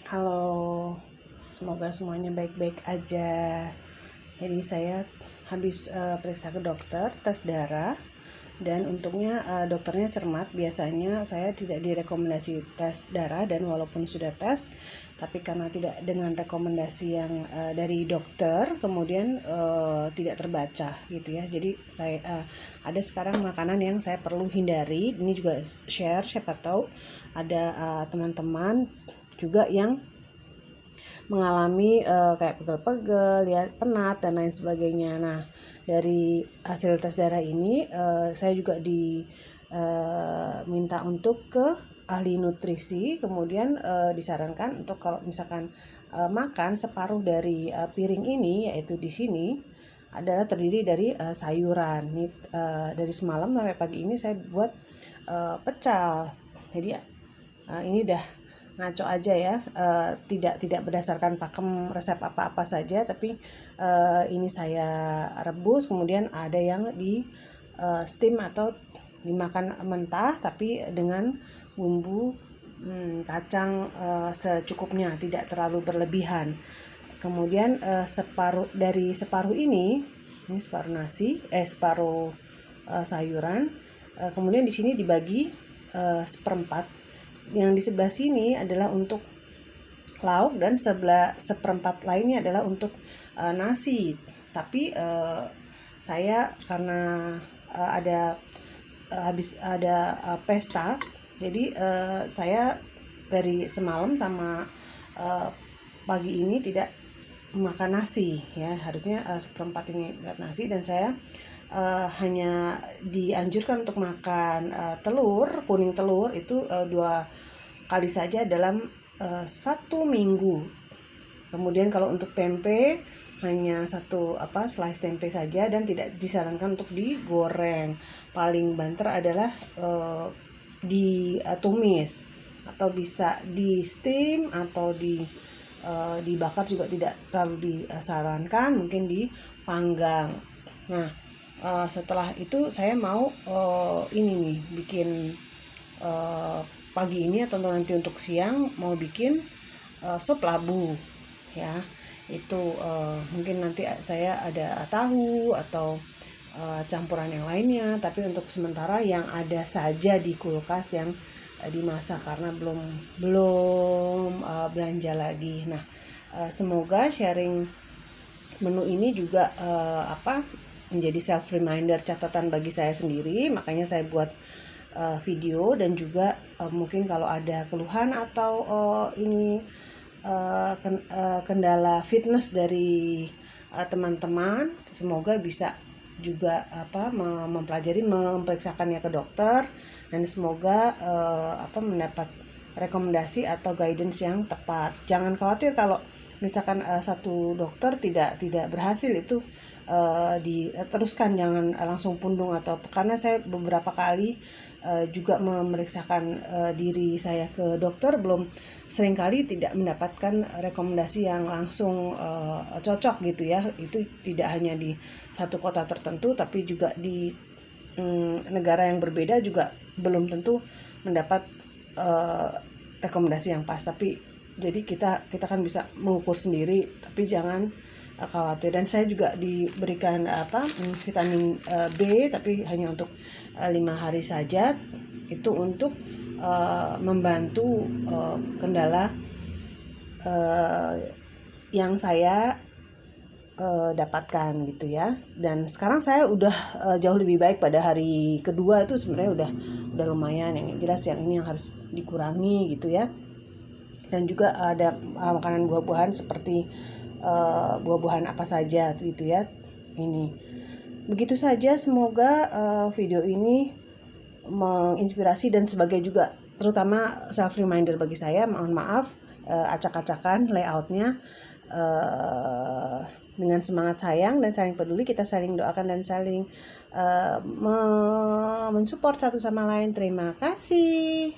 Halo, semoga semuanya baik-baik aja. Jadi saya habis periksa ke dokter, tes darah, dan untungnya dokternya cermat. Biasanya saya tidak direkomendasi tes darah, dan walaupun sudah tes, tapi karena tidak dengan rekomendasi yang dari dokter, kemudian tidak terbaca gitu ya. Jadi saya ada sekarang makanan yang saya perlu hindari. Ini juga share, siapa tahu ada teman-teman juga yang mengalami kayak pegel-pegel, ya, penat dan lain sebagainya. Nah, dari hasil tes darah ini saya juga diminta untuk ke ahli nutrisi, kemudian disarankan untuk kalau misalkan makan separuh dari piring ini, yaitu di sini adalah terdiri dari sayuran. Ini, dari semalam sampai pagi ini saya buat pecel. Jadi ini udah ngaco aja ya, tidak berdasarkan pakem resep apa-apa saja, tapi ini saya rebus, kemudian ada yang di steam atau dimakan mentah, tapi dengan bumbu kacang secukupnya, tidak terlalu berlebihan. Kemudian separuh ini separuh nasi, separuh sayuran. Kemudian di sini dibagi seperempat. Yang di sebelah sini adalah untuk lauk, dan seperempat lainnya adalah untuk nasi. Tapi saya karena habis ada pesta, jadi saya dari semalam sama pagi ini tidak makan nasi ya. Harusnya seperempat ini buat nasi, dan saya hanya dianjurkan untuk makan kuning telur itu 2 kali saja dalam 1 minggu. Kemudian kalau untuk tempe hanya satu slice tempe saja, dan tidak disarankan untuk digoreng. Paling banter adalah ditumis, atau bisa di steam atau dibakar juga tidak terlalu disarankan, mungkin dipanggang. Nah, setelah itu saya mau ini nih bikin pagi ini, atau nanti untuk siang mau bikin sup labu ya. Itu mungkin nanti saya ada tahu atau campuran yang lainnya, tapi untuk sementara yang ada saja di kulkas yang dimasak, karena belum belanja lagi. Nah, semoga sharing menu ini juga menjadi self reminder, catatan bagi saya sendiri. Makanya saya buat video, dan juga mungkin kalau ada keluhan atau kendala fitness dari teman-teman, semoga bisa juga mempelajari, memeriksakannya ke dokter, dan semoga mendapat rekomendasi atau guidance yang tepat. Jangan khawatir kalau misalkan satu dokter tidak berhasil, itu diteruskan, jangan langsung pundung, atau karena saya beberapa kali juga memeriksakan diri saya ke dokter, seringkali tidak mendapatkan rekomendasi yang langsung cocok gitu ya. Itu tidak hanya di satu kota tertentu, tapi juga di negara yang berbeda juga belum tentu mendapat rekomendasi yang pas. Tapi jadi kita kan bisa mengukur sendiri, tapi jangan khawatir. Dan saya juga diberikan vitamin B, tapi hanya untuk 5 hari saja. Itu untuk membantu kendala yang saya dapatkan gitu ya. Dan sekarang saya udah jauh lebih baik. Pada hari kedua itu sebenarnya udah lumayan. Yang jelas yang ini yang harus dikurangi gitu ya. Dan juga ada makanan buah-buahan, seperti buah-buahan apa saja gitu ya. Ini begitu saja. Semoga video ini menginspirasi dan sebagai juga terutama self reminder bagi saya. Mohon maaf acak-acakan layoutnya. Dengan semangat sayang dan saling peduli, kita saling doakan dan saling mensupport satu sama lain. Terima kasih.